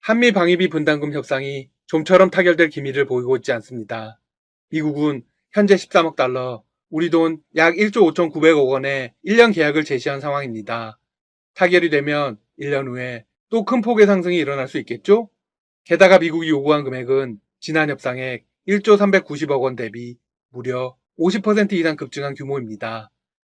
한미 방위비 분담금 협상이 좀처럼 타결될 기미를 보이고 있지 않습니다. 미국은 현재 13억 달러, 우리 돈 약 1조 5,900억 원의 1년 계약을 제시한 상황입니다. 타결이 되면 1년 후에 또 큰 폭의 상승이 일어날 수 있겠죠? 게다가 미국이 요구한 금액은 지난 협상액 1조 390억 원 대비 무려 50% 이상 급증한 규모입니다.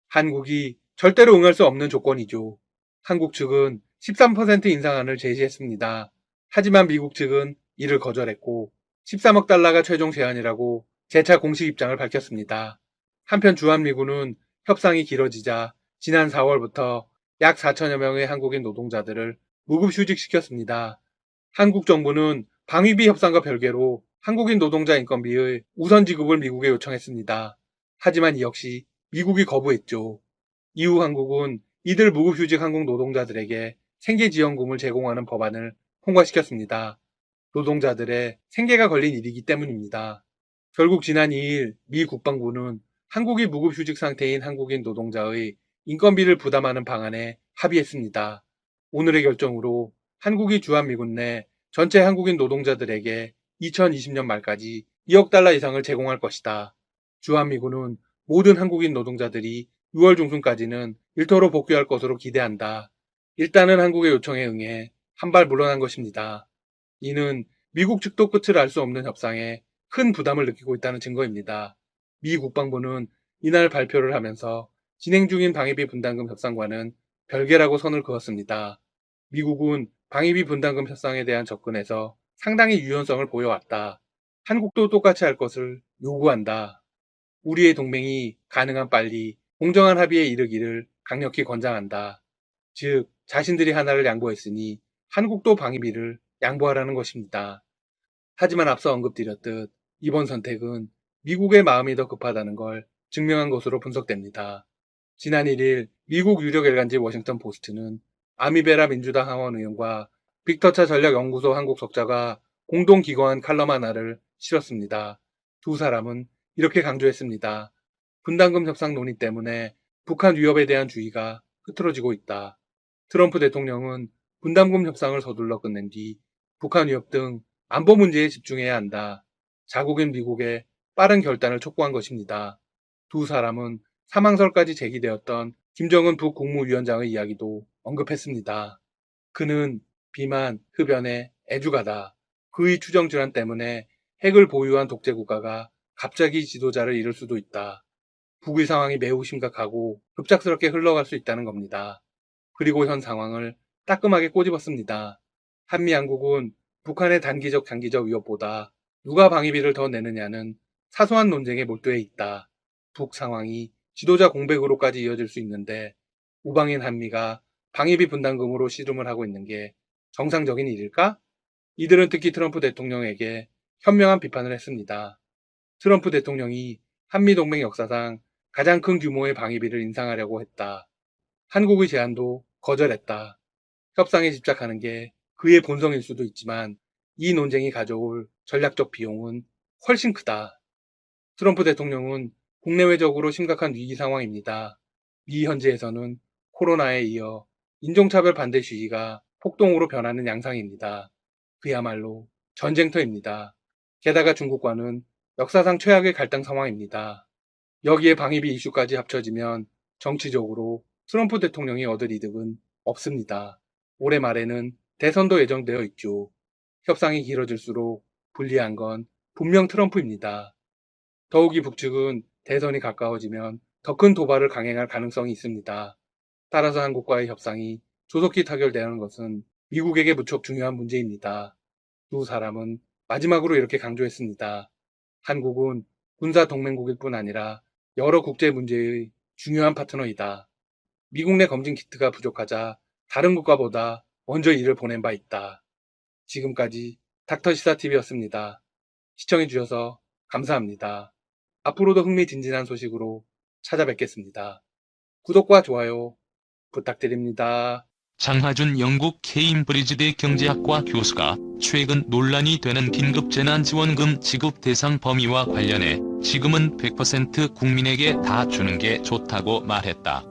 한국이 절대로 응할 수 없는 조건이죠. 한국 측은 13% 인상안을 제시했습니다. 하지만 미국 측은 이를 거절했고 13억 달러가 최종 제한이라고 재차 공식 입장을 밝혔습니다. 한편 주한미군은 협상이 길어지자 지난 4월부터 약 4천여 명의 한국인 노동자들을 무급휴직시켰습니다. 한국 정부는 방위비 협상과 별개로 한국인 노동자 인건비의 우선 지급을 미국에 요청했습니다. 하지만 이 역시 미국이 거부했죠. 이후 한국은 이들 무급휴직 한국 노동자들에게 생계지원금을 제공하는 법안을 통과시켰습니다. 노동자들의 생계가 걸린 일이기 때문입니다. 결국 지난 2일 미 국방부는 한국이 무급휴직 상태인 한국인 노동자의 인건비를 부담하는 방안에 합의했습니다. 오늘의 결정으로 한국이 주한미군 내 전체 한국인 노동자들에게 2020년 말까지 2억 달러 이상을 제공할 것이다. 주한미군은 모든 한국인 노동자들이 6월 중순까지는 일터로 복귀할 것으로 기대한다. 일단은 한국의 요청에 응해 한 발 물러난 것입니다. 이는 미국 측도 끝을 알 수 없는 협상에 큰 부담을 느끼고 있다는 증거입니다. 미 국방부는 이날 발표를 하면서 진행 중인 방위비 분담금 협상과는 별개라고 선을 그었습니다. 미국은 방위비 분담금 협상에 대한 접근에서 상당히 유연성을 보여왔다. 한국도 똑같이 할 것을 요구한다. 우리의 동맹이 가능한 빨리 공정한 합의에 이르기를 강력히 권장한다. 즉, 자신들이 하나를 양보했으니 한국도 방위비를 양보하라는 것입니다. 하지만 앞서 언급드렸듯 이번 선택은 미국의 마음이 더 급하다는 걸 증명한 것으로 분석됩니다. 지난 1일 미국 유력 일간지 워싱턴 포스트는 아미베라 민주당 하원 의원과 빅터차 전략연구소 한국 석자가 공동 기고한 칼럼 하나를 실었습니다. 두 사람은 이렇게 강조했습니다. 분담금 협상 논의 때문에 북한 위협에 대한 주의가 흐트러지고 있다. 트럼프 대통령은 분담금 협상을 서둘러 끝낸 뒤 북한 위협 등 안보 문제에 집중해야 한다. 자국인 미국의 빠른 결단을 촉구한 것입니다. 두 사람은 사망설까지 제기되었던 김정은 북국무위원장의 이야기도 언급했습니다. 그는 비만, 흡연에 애주가다. 그의 추정 질환 때문에 핵을 보유한 독재 국가가 갑자기 지도자를 잃을 수도 있다. 북의 상황이 매우 심각하고 급작스럽게 흘러갈 수 있다는 겁니다. 그리고 현 상황을 따끔하게 꼬집었습니다. 한미 양국은 북한의 단기적 장기적 위협보다 누가 방위비를 더 내느냐는 사소한 논쟁에 몰두해 있다. 북 상황이 지도자 공백으로까지 이어질 수 있는데 우방인 한미가 방위비 분담금으로 씨름을 하고 있는 게 정상적인 일일까? 이들은 특히 트럼프 대통령에게 현명한 비판을 했습니다. 트럼프 대통령이 한미동맹 역사상 가장 큰 규모의 방위비를 인상하려고 했다. 한국의 제안도 거절했다. 협상에 집착하는 게 그의 본성일 수도 있지만 이 논쟁이 가져올 전략적 비용은 훨씬 크다. 트럼프 대통령은 국내외적으로 심각한 위기 상황입니다. 미 현지에서는 코로나에 이어 인종차별 반대 시위가 폭동으로 변하는 양상입니다. 그야말로 전쟁터입니다. 게다가 중국과는 역사상 최악의 갈등 상황입니다. 여기에 방위비 이슈까지 합쳐지면 정치적으로 트럼프 대통령이 얻을 이득은 없습니다. 올해 말에는 대선도 예정되어 있죠. 협상이 길어질수록 불리한 건 분명 트럼프입니다. 더욱이 북측은 대선이 가까워지면 더 큰 도발을 강행할 가능성이 있습니다. 따라서 한국과의 협상이 조속히 타결되는 것은 미국에게 무척 중요한 문제입니다. 두 사람은 마지막으로 이렇게 강조했습니다. 한국은 군사 동맹국일 뿐 아니라 여러 국제 문제의 중요한 파트너이다. 미국 내 검진 키트가 부족하자 다른 국가보다 먼저 이를 보낸 바 있다. 지금까지 닥터시사TV였습니다. 시청해주셔서 감사합니다. 앞으로도 흥미진진한 소식으로 찾아뵙겠습니다. 구독과 좋아요 부탁드립니다. 장하준 영국 케임브리지대 경제학과 교수가 최근 논란이 되는 긴급재난지원금 지급 대상 범위와 관련해 지금은 100% 국민에게 다 주는 게 좋다고 말했다.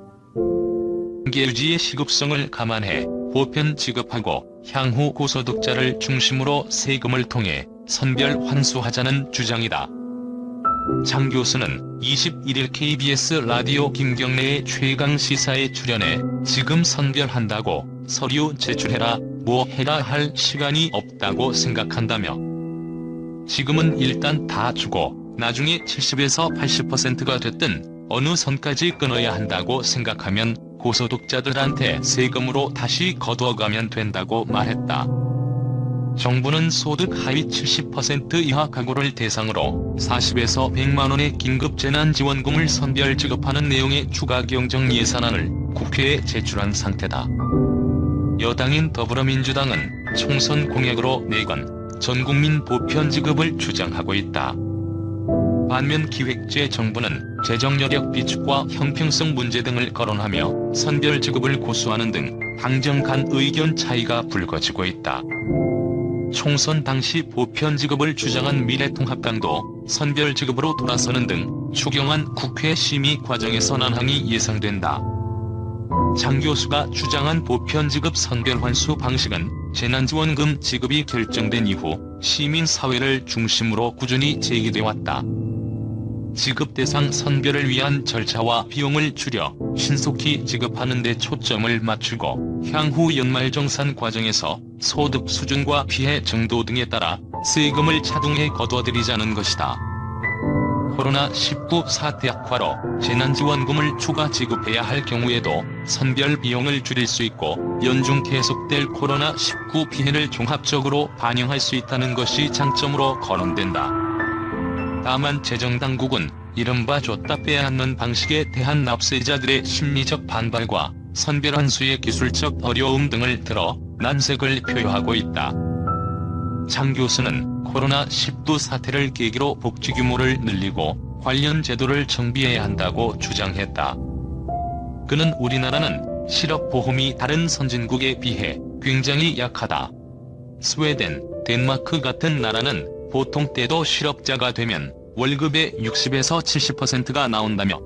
경제 유지의 시급성을 감안해 보편 지급하고 향후 고소득자를 중심으로 세금을 통해 선별 환수하자는 주장이다. 장 교수는 21일 KBS 라디오 김경래의 최강시사에 출연해 지금 선별한다고 서류 제출해라 뭐 해라 할 시간이 없다고 생각한다며 지금은 일단 다 주고 나중에 70에서 80%가 됐든 어느 선까지 끊어야 한다고 생각하면 고소득자들한테 세금으로 다시 거두어가면 된다고 말했다. 정부는 소득 하위 70% 이하 가구를 대상으로 40에서 100만 원의 긴급재난지원금을 선별 지급하는 내용의 추가 경정 예산안을 국회에 제출한 상태다. 여당인 더불어민주당은 총선 공약으로 내건 전국민 보편 지급을 주장하고 있다. 반면 기획재정부는 재정여력 비축과 형평성 문제 등을 거론하며 선별 지급을 고수하는 등 당정 간 의견 차이가 불거지고 있다. 총선 당시 보편 지급을 주장한 미래통합당도 선별 지급으로 돌아서는 등 추경안 국회 심의 과정에서 난항이 예상된다. 장 교수가 주장한 보편 지급 선별 환수 방식은 재난지원금 지급이 결정된 이후 시민사회를 중심으로 꾸준히 제기돼 왔다. 지급 대상 선별을 위한 절차와 비용을 줄여 신속히 지급하는 데 초점을 맞추고 향후 연말정산 과정에서 소득 수준과 피해 정도 등에 따라 세금을 차등해 거둬들이자는 것이다. 코로나19 사태 악화로 재난지원금을 추가 지급해야 할 경우에도 선별 비용을 줄일 수 있고 연중 계속될 코로나19 피해를 종합적으로 반영할 수 있다는 것이 장점으로 거론된다. 다만 재정당국은 이른바 줬다 빼앗는 방식에 대한 납세자들의 심리적 반발과 선별 환수의 기술적 어려움 등을 들어 난색을 표하고 있다. 장 교수는 코로나19 사태를 계기로 복지 규모를 늘리고 관련 제도를 정비해야 한다고 주장했다. 그는 우리나라는 실업보험이 다른 선진국에 비해 굉장히 약하다. 스웨덴, 덴마크 같은 나라는 보통 때도 실업자가 되면 월급의 60에서 70%가 나온다며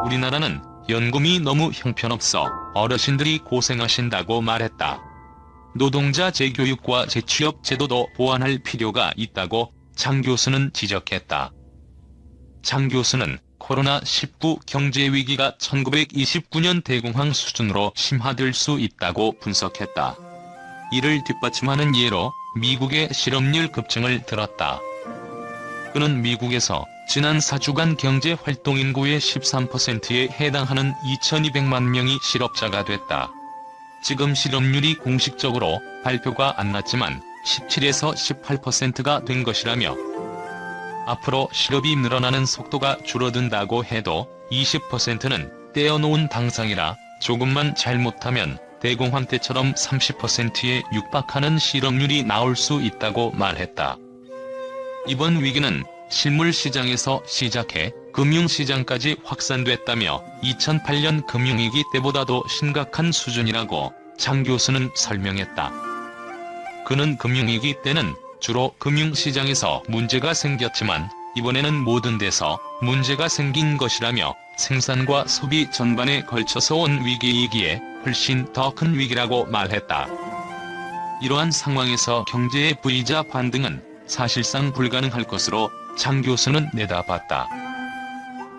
우리나라는 연금이 너무 형편없어 어르신들이 고생하신다고 말했다. 노동자 재교육과 재취업 제도도 보완할 필요가 있다고 장 교수는 지적했다. 장 교수는 코로나19 경제위기가 1929년 대공황 수준으로 심화될 수 있다고 분석했다. 이를 뒷받침하는 예로 미국의 실업률 급증을 들었다. 그는 미국에서 지난 4주간 경제활동 인구의 13%에 해당하는 2200만 명이 실업자가 됐다. 지금 실업률이 공식적으로 발표가 안 났지만 17에서 18%가 된 것이라며 앞으로 실업이 늘어나는 속도가 줄어든다고 해도 20%는 떼어놓은 당상이라 조금만 잘못하면 대공황 때처럼 30%에 육박하는 실업률이 나올 수 있다고 말했다. 이번 위기는 실물시장에서 시작해 금융시장까지 확산됐다며 2008년 금융위기 때보다도 심각한 수준이라고 장 교수는 설명했다. 그는 금융위기 때는 주로 금융시장에서 문제가 생겼지만 이번에는 모든 데서 문제가 생긴 것이라며 생산과 소비 전반에 걸쳐서 온 위기이기에 훨씬 더 큰 위기라고 말했다. 이러한 상황에서 경제의 V자 반등은 사실상 불가능할 것으로 장 교수는 내다봤다.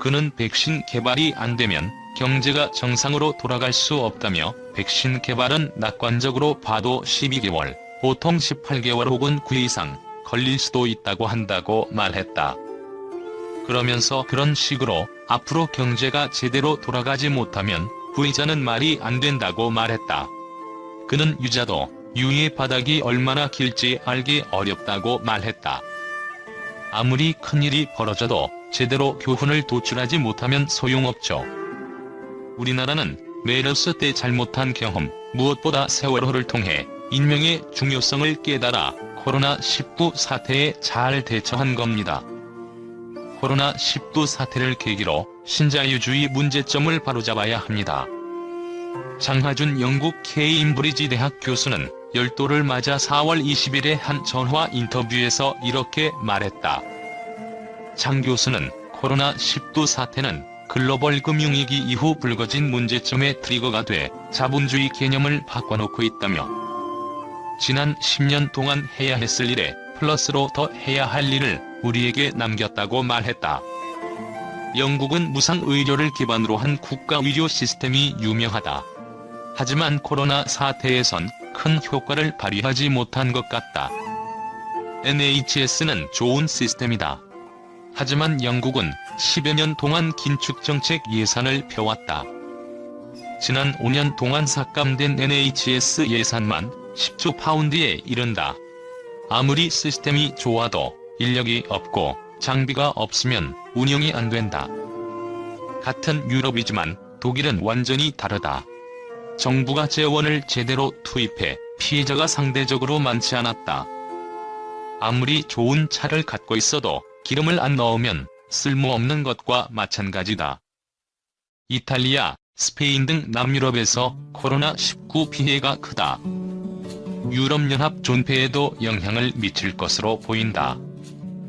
그는 백신 개발이 안 되면 경제가 정상으로 돌아갈 수 없다며 백신 개발은 낙관적으로 봐도 12개월, 보통 18개월 혹은 9일 이상 걸릴 수도 있다고 한다고 말했다. 그러면서 그런 식으로 앞으로 경제가 제대로 돌아가지 못하면 V자는 말이 안 된다고 말했다. 그는 유자도 유의 바닥이 얼마나 길지 알기 어렵다고 말했다. 아무리 큰일이 벌어져도 제대로 교훈을 도출하지 못하면 소용없죠. 우리나라는 메르스 때 잘못한 경험, 무엇보다 세월호를 통해 인명의 중요성을 깨달아 코로나19 사태에 잘 대처한 겁니다. 코로나19 사태를 계기로 신자유주의 문제점을 바로잡아야 합니다. 장하준 영국 케임브리지 대학 교수는 열도를 맞아 4월 20일에 한 전화 인터뷰에서 이렇게 말했다. 장 교수는 코로나19 사태는 글로벌 금융위기 이후 불거진 문제점의 트리거가 돼 자본주의 개념을 바꿔놓고 있다며 지난 10년 동안 해야 했을 일에 플러스로 더 해야 할 일을 우리에게 남겼다고 말했다. 영국은 무상 의료를 기반으로 한 국가 의료 시스템이 유명하다. 하지만 코로나 사태에선 큰 효과를 발휘하지 못한 것 같다. NHS는 좋은 시스템이다. 하지만 영국은 10여 년 동안 긴축정책 예산을 펴왔다. 지난 5년 동안 삭감된 NHS 예산만 10조 파운드에 이른다. 아무리 시스템이 좋아도 인력이 없고 장비가 없으면 운영이 안 된다. 같은 유럽이지만 독일은 완전히 다르다. 정부가 재원을 제대로 투입해 피해자가 상대적으로 많지 않았다. 아무리 좋은 차를 갖고 있어도 기름을 안 넣으면 쓸모없는 것과 마찬가지다. 이탈리아, 스페인 등 남유럽에서 코로나19 피해가 크다. 유럽연합 존폐에도 영향을 미칠 것으로 보인다.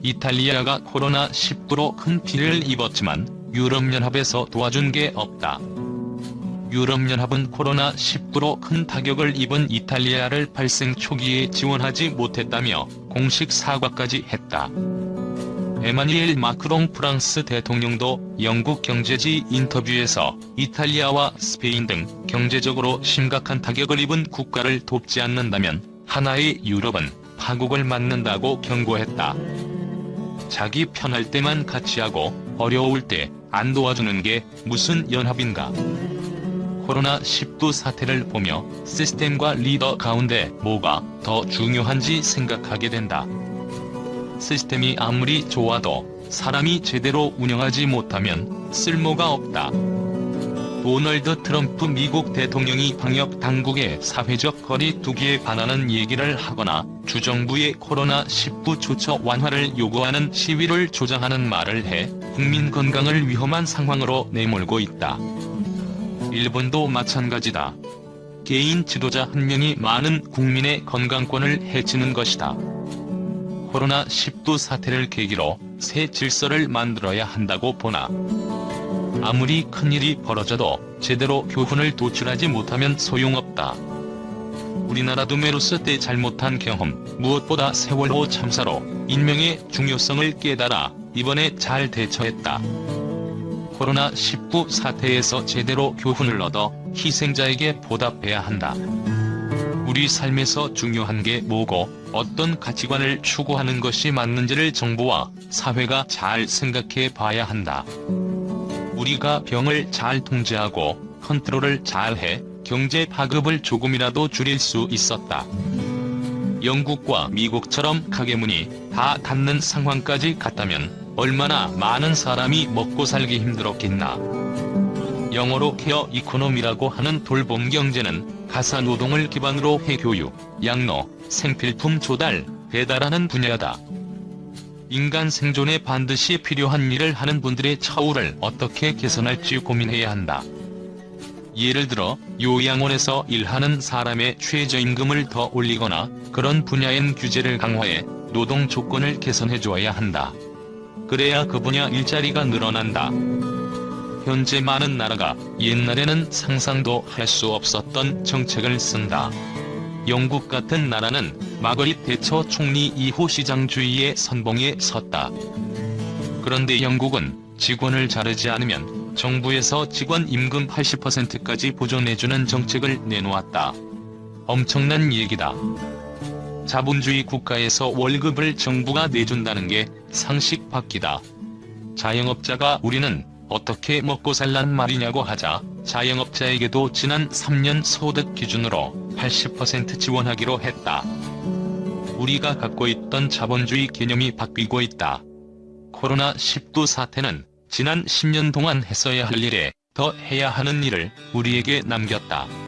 이탈리아가 코로나19로 큰 피해를 입었지만 유럽연합에서 도와준 게 없다. 유럽연합은 코로나19로 큰 타격을 입은 이탈리아를 발생 초기에 지원하지 못했다며 공식 사과까지 했다. 에마뉘엘 마크롱 프랑스 대통령도 영국 경제지 인터뷰에서 이탈리아와 스페인 등 경제적으로 심각한 타격을 입은 국가를 돕지 않는다면 하나의 유럽은 파국을 맞는다고 경고했다. 자기 편할 때만 같이 하고 어려울 때 안 도와주는 게 무슨 연합인가. 코로나19 사태를 보며 시스템과 리더 가운데 뭐가 더 중요한지 생각하게 된다. 시스템이 아무리 좋아도 사람이 제대로 운영하지 못하면 쓸모가 없다. 도널드 트럼프 미국 대통령이 방역 당국의 사회적 거리 두기에 반하는 얘기를 하거나 주정부의 코로나19 조처 완화를 요구하는 시위를 조장하는 말을 해 국민 건강을 위험한 상황으로 내몰고 있다. 일본도 마찬가지다. 개인 지도자 한 명이 많은 국민의 건강권을 해치는 것이다. 코로나19 사태를 계기로 새 질서를 만들어야 한다고 보나. 아무리 큰일이 벌어져도 제대로 교훈을 도출하지 못하면 소용없다. 우리나라도 메르스 때 잘못한 경험, 무엇보다 세월호 참사로 인명의 중요성을 깨달아 이번에 잘 대처했다. 코로나19 사태에서 제대로 교훈을 얻어 희생자에게 보답해야 한다. 우리 삶에서 중요한 게 뭐고 어떤 가치관을 추구하는 것이 맞는지를 정부와 사회가 잘 생각해 봐야 한다. 우리가 병을 잘 통제하고 컨트롤을 잘해 경제 파급을 조금이라도 줄일 수 있었다. 영국과 미국처럼 가게문이 다 닫는 상황까지 갔다면 얼마나 많은 사람이 먹고 살기 힘들었겠나. 영어로 케어 이코노미라고 하는 돌봄 경제는 가사 노동을 기반으로 해 교육, 양로, 생필품 조달, 배달하는 분야다. 인간 생존에 반드시 필요한 일을 하는 분들의 처우를 어떻게 개선할지 고민해야 한다. 예를 들어 요양원에서 일하는 사람의 최저임금을 더 올리거나 그런 분야엔 규제를 강화해 노동 조건을 개선해줘야 한다. 그래야 그 분야 일자리가 늘어난다. 현재 많은 나라가 옛날에는 상상도 할 수 없었던 정책을 쓴다. 영국 같은 나라는 마거릿 대처 총리 이후 시장주의의 선봉에 섰다. 그런데 영국은 직원을 자르지 않으면 정부에서 직원 임금 80%까지 보존해주는 정책을 내놓았다. 엄청난 얘기다. 자본주의 국가에서 월급을 정부가 내준다는 게 상식 밖이다. 자영업자가 우리는 어떻게 먹고 살란 말이냐고 하자 자영업자에게도 지난 3년 소득 기준으로 80% 지원하기로 했다. 우리가 갖고 있던 자본주의 개념이 바뀌고 있다. 코로나19 사태는 지난 10년 동안 했어야 할 일에 더 해야 하는 일을 우리에게 남겼다.